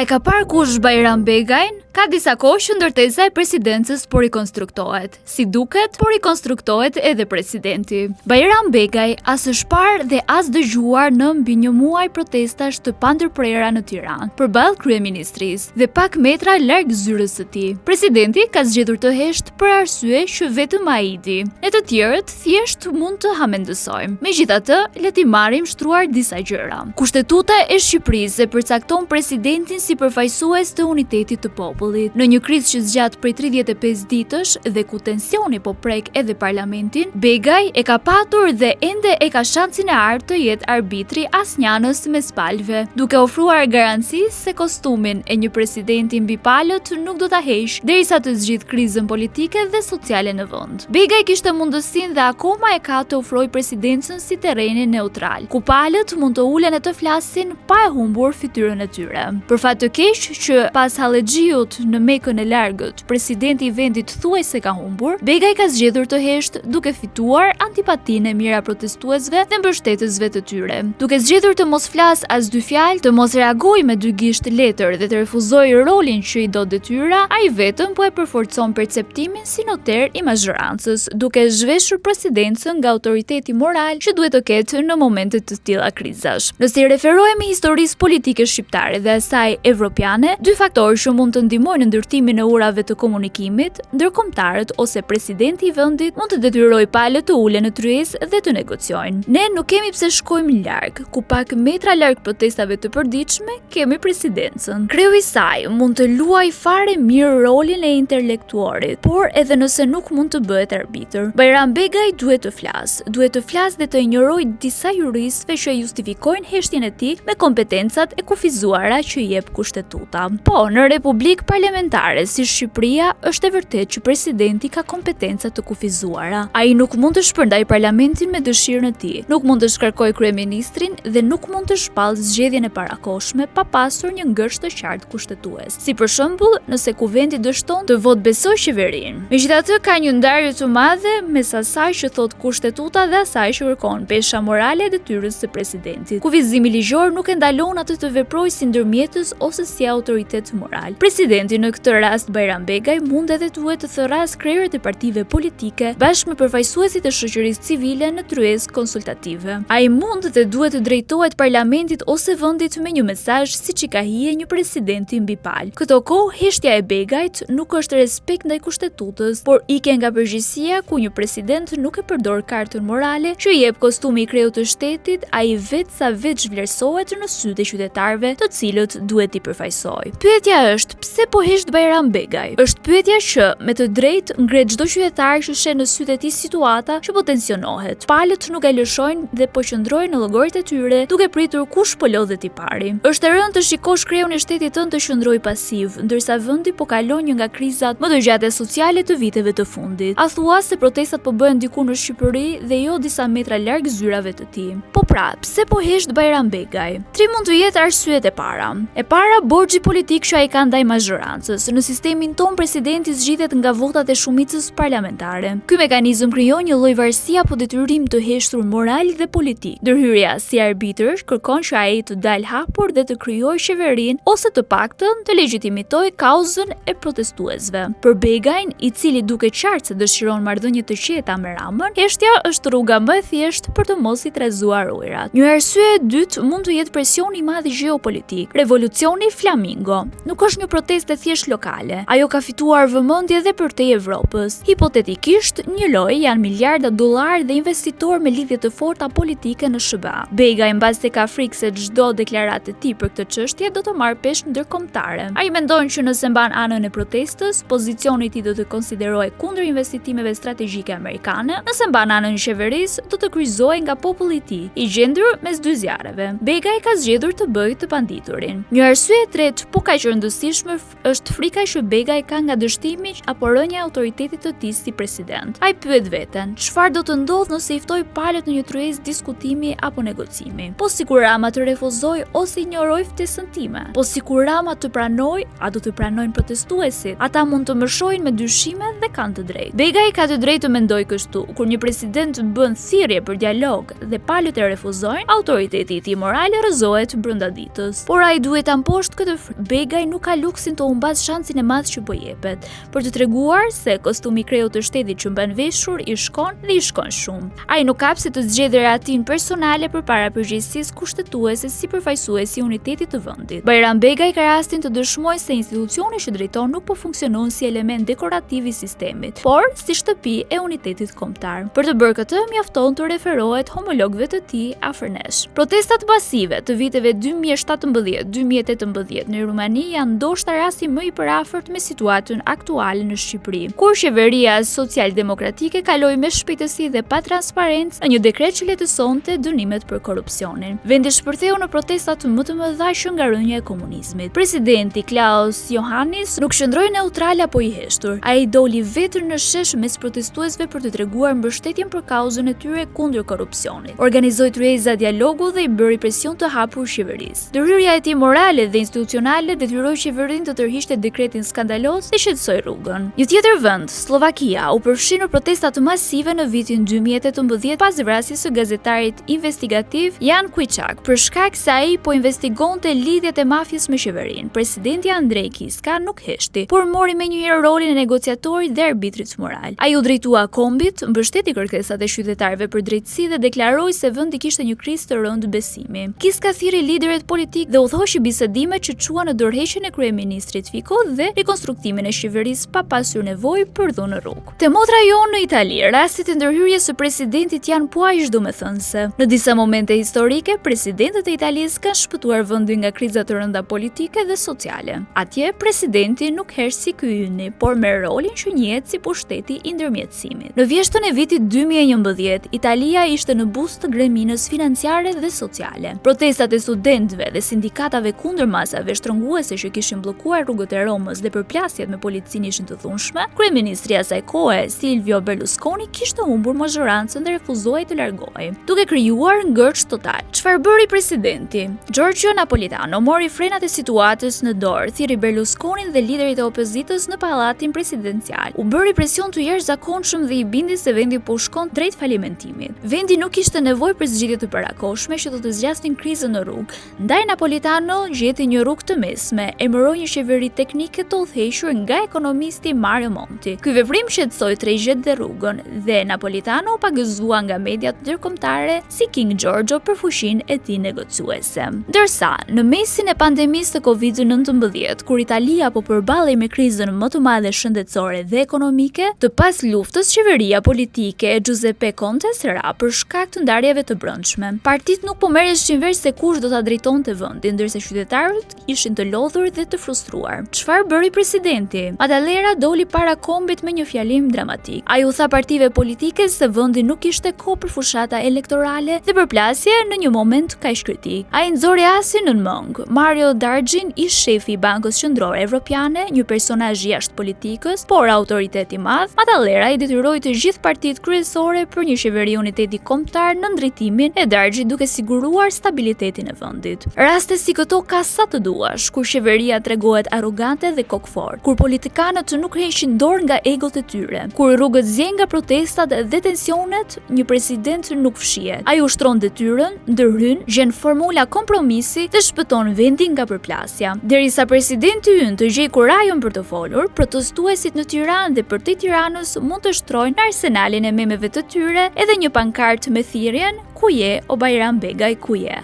A e ka parë kush Bajram Begajn? Ka disa kohë që ndërtesa e presidencës po rikonstruktohet. Si duket, po rikonstruktohet edhe presidenti. Bajram Begaj as është parë dhe as dëgjuar në mbi një muaj protestash të pandërprera në Tiranë përballë kryeministrisë dhe pak metra larg zyrës së tij. Presidenti ka zgjedhur të heshtë për arsye që vetëm ai i di. Ne të tjerët thjesht mund të hamendësojmë. Megjithatë, le t'i marrim shtruar disa gjëra. Kushtetuta e Shqipërisë e përcakton presidentin si përfaqësues të unitetit të popullit. Në një krizë që zgjat prej 35 ditësh dhe ku tensioni po prek edhe parlamentin, Begaj e ka patur dhe ende e ka shansin e artë të jetë arbitri asnjanës mes palëve, duke ofruar garanci se kostumin e një presidenti mbi palët nuk do ta heqë derisa të zgjidh krizën politike dhe sociale në vend. Begaj kishte mundësinë dhe akoma e ka të ofrojë presidencën si terrenin neutral, ku palët mund të ulen e të flasin pa e humbur fytyrën e tyre. Për fat të keq që pas Hallexhiut në Mekën e largët, presidenti i vendit thuajse ka humbur, Begaj ka zgjedhur të heshtë duke fituar antipatinë e mira protestuesve dhe mbështetësve të tyre. Duke zgjedhur të mos flas as dy fjalë, të mos reagojë me dy gisht letër dhe të refuzojë rolin që i do detyra, ai vetëm po e përforcon perceptimin si noter i mazhorancës, duke zhveshur presidencën nga autoriteti moral që duhet të ketë në momente të tilla krizash. Nëse i referohemi historisë politike shqiptare dhe asaj evropiane, dy faktorë që mund të ndihmojnë në ndërtimin e urave të komunikimit, ndërkombëtarët ose presidenti i vendit mund të detyrojë palët të ulen në tryezë dhe të negociojnë. Ne nuk kemi pse shkojmë larg, ku pak metra larg protestave të përditshme kemi presidencën. Kreu i saj mund të luajë fare mirë rolin e intelektuarit, por edhe nëse nuk mund të bëhet arbitër, Bajram Begaj duhet të flas dhe të injorojë disa juristëve që justifikojnë heshtjen e tij me kompetencat e kufizuara që i jep kushtetuta. Po, në republikë parlamentare si Shqipëria është e vërtetë që presidenti ka kompetenca të kufizuara. Ai nuk mund të shpërndajë parlamentin me dëshirën e tij, nuk mund të shkarkojë kryeministrin dhe nuk mund të shpallë zgjedhjen e parakohshme pa pasur një ngërsh të qartë kushtetues. Si për shembull, nëse kuvendi dështon të votë besoj qeverinë. Megjithatë, ka një ndarje të madhe mes asaj që thot kushtetuta dhe asaj që kërkon pesha morale e detyrës së presidentit. Kufizimi ligjor nuk e ndalon atë të veprojë si ndërmjetës ose si autoritet moral. Presidenti në këtë rast Bajram Begaj mund edhe duhet të thërras krerët e partive politike bashkë me përfaqësuesit e shoqërisë civile në tryezë konsultative. Ai mund dhe duhet të drejtohet parlamentit ose vendit me një mesazh siç i ka hije një presidenti mbi palë. Këto kohë heshtja e Begajt nuk është respekt ndaj kushtetutës, por ike nga përgjegjësia ku një president nuk e përdor kartën morale që i jep kostumi i kreut të shtetit, ai vetë sa veç vlerësohet në sytë e qytetarëve, të cilët duhet i përfaqësojë. Pyetja është pse po hesht Bajram Begaj? Është pyetja që me të drejtë ngret çdo qytetar që sheh në sytë e tij situata që po tensionohet. Palët nuk e lëshojnë dhe po qëndrojnë në llogarit e tyre duke pritur kush po lodhet i pari. Është e rëndë të shikosh kreun e shtetit tënd të qëndrojë pasiv, ndërsa vendi po kalon një nga krizat më të gjata sociale të viteve të fundit. A thua se protestat po bëhen diku në Shqipëri dhe jo disa metra larg zyrave të tij? Po pra, pse po hesht Bajram Begaj? Tri mund të jetë arsyet e para. E para, borxhi politik që ai ka ndaj mazhorancës. Në sistemin ton presidenti zgjidhet nga votat e shumicës parlamentare. Ky mekanizëm krijon një lloj varësie apo detyrim të heshtur moral dhe politik. Ndërhyrja si arbitër kërkon që ai të dalë hapur dhe të krijojë qeverinë ose të paktën të legjitimitoj kauzën e protestuesve. Për Begajn, i cili duke qartë se dëshiron marrëdhënie të qeta me Ramën, heshtja është rruga më e thjeshtë për të mos i trezuar ujrat. Një arsye e dytë mund të jetë presioni i madh gjeopolitik. Revolucioni Flamingo nuk është një protestë thjesht lokale. Ajo ka fituar vëmendje edhe përtej Evropës. Hipotetikisht, një lojë janë miliarda dollar dhe investitor me lidhje të forta politike në SBA. Begaj mbas se ka frikë se çdo deklaratë e tij për këtë çështje do të marrë peshë ndërkombëtare. Ai mendon që nëse mban anën e protestës, pozicioni i tij do të konsiderohej kundër investitimeve strategjike amerikane, nëse mban anën e qeverisë, do të kryqëzohej nga populli i tij, i gjendur mes dy zjarreve. Begaj ka zgjedhur të bëjë të panditurin. Një arsye e tretë, po kaq e rëndësishme, është frika që Begaj ka nga dështimi apo rënja e autoritetit të tij si president. Ai pyet veten, çfarë do të ndodhë nëse i ftoj palët në një tryezë diskutimi apo negocimi? Po sikur Rama të refuzoj ose ignoroj ftesën time? Po sikur Rama të pranoj, a do të pranojnë protestuesit? Ata mund të mëshojnë me dyshime dhe kanë të drejtë. Begaj ka të drejtë të mendojë kështu. Kur një president bën thirrje për dialog dhe palët e refuzojnë, autoriteti i tij moral rrëzohet brenda ditës. Por ai duhet ta mposhtë këtë Begaj nuk ka luksin të humbas shansin e madh që po jepet, për të treguar se kostumi kreu të shtetit që mban veshur i shkon dhe i shkon shumë. Ai nuk ka pse të zgjedhë ratin personale përpara përgjegjësisë kushtetuese si përfaqësuesi i unitetit të vendit. Bajram Begaj ka rastin të dëshmojë se institucioni që drejton nuk po funksionon si element dekorativ i sistemit, por si shtëpi e unitetit kombëtar. Për të bërë këtë, mjafton të referohet homologëve të tij afër nesh. Protestat masive të viteve 2017-2018 në Rumani janë ndoshta rasti më i përafërt me situatën aktuale në Shqipëri, kur qeveria social-demokratike kaloi me shpejtësi dhe pa transparencë në një dekret që lehtësonte dënimet për korrupsionin. Vendi shpërtheu në protestat më të mëdha që nga rënja e komunizmit. Presidenti Klaus Johannis nuk qëndroi neutral apo i heshtur. Ai doli vetëm në shesh mes protestuesve për të treguar mbështetjen për kauzën e tyre kundër korrupsionit. Organizoi tryeza dialogu dhe i bëri presion të hapur qeverisë. Ndërhyrja e tij morale dhe institucionale detyroi qeverinë të tërhiqte dekretin skandalos dhe shqetësoi rrugën. Një tjetër vend, Slovakia, u përfshi në protestat masive në vitin 2018 pas vrasjes së gazetarit investigativ Jan Kuciak për shkak se ai po investigonte lidhjet e mafjes me qeverinë. Presidenti Andrej Kiska nuk heshti, por mori menjëherë rolin e negociatorit dhe arbitrit moral. Ai u drejtua kombit, mbështeti kërkesat e qytetarëve për drejtësi dhe deklaroi se vendi kishte një krizë të rëndë besimi. Kiska thirrri liderët politik dhe udhëhoqi bisedime që çuan në dorëheqjen e kryeministrit Fico dhe rikonstruktimin e qeverisë pa pasur nevojë për dhunë rrugë. Te motra jonë në Itali, rastet e ndërhyrjes së presidentit janë aq domethënëse. Në disa momente historike, presidentët e Italisë kanë shpëtuar vendin nga kriza të rënda politike dhe sociale. Atje presidenti nuk hersh si ky yni, por merr rolin që njihet si pushteti i ndërmjetësimit. Në vjeshtën e vitit 2011, Italia ishte në buzë të greminës financiare dhe sociale. Protestat e studentëve dhe sindikatave kundër masave shtrënguese që kishin bllokuar rrugët e Romës dhe përplasjet me policinë ishin të dhunshme, kryeministri i asaj kohe, Silvio Berlusconi, kishte humbur mazhorancën dhe refuzoi të largohej, duke krijuar ngërç total. Çfarë bëri presidenti? Giorgio Napolitano mori frenat e situatës në dorë, thirrri Berlusconin dhe liderit e opozitës në pallatin presidencial. U bëri presion të jashtëzakonshëm dhe i bindi se vendi po shkon drejt falimentimit. Vendi nuk kishte nevojë për zgjidhje të parakoshme që do të zgjasnin krizën në rrugë. Ndaj Napolitano gjeti një rrugë të mesme, emëroi një qeveri teknike të udhëhequr nga ekonomisti Mario Monti. Ky veprim shqetësoi tregjet dhe rrugën dhe Napolitano u pagëzua nga mediat ndërkombëtare si King Giorgio për fuqinë e tij negociuese. Ndërsa në mesin e pandemisë të Covid-19, kur Italia po përballej me krizën më të madhe shëndetësore dhe ekonomike, të pas luftës qeveria politike e Giuseppe Conte ra për shkak të ndarjeve të brendshme. Partitë nuk po merreshin vesh se kush do ta drejtonte vendin, ndërsa qytetarët ishin të lodhur dhe të frustruar. Çfarë bëri presidenti? Mattarella doli para kombit me një fjalim dramatik. Ai u tha partive politike se vendi nuk kishte kohë për fushata elektorale dhe përplasje në një moment kaq kritik. Ai nxori asin në mëng. Mario Draghi, ish shefi i Bankës Qendrore Evropiane, një personazh jashtë politikës, por autoriteti i madh, Mattarella i detyroi të gjithë partitë kryesore për një qeveri uniteti kombëtar në ndërtimin e Draghi duke siguruar stabilitetin e vendit. Raste si këto ka sa të duash, kur qeveria tregohet arrogante dhe kokfort, kur politikanët nuk heqin dorë nga egot e tyre, kur rrugët zjen nga protestat dhe tensionet, një president nuk fshihet. Ai ushtron detyrën, ndërhyn, gjen formula kompromisi dhe shpëton vendin nga përplasja. Derisa presidenti ynë të gjej kurajën për të folur, protestuesit në Tiranë dhe përtej Tiranës mund të shtrojnë në arsenalin e memeve të tyre edhe një pankartë me thirrjen "Ku je o Bajram Begaj, ku je?".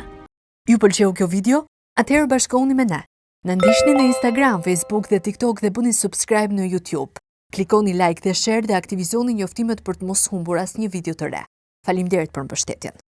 Ju pëlqeu kjo video? Atëherë bashkohuni me ne. Na ndiqni në Instagram, Facebook dhe TikTok dhe bëni subscribe në YouTube. Klikoni like dhe share dhe aktivizoni njoftimet për të mos humbur asnjë video të re. Faleminderit për mbështetjen.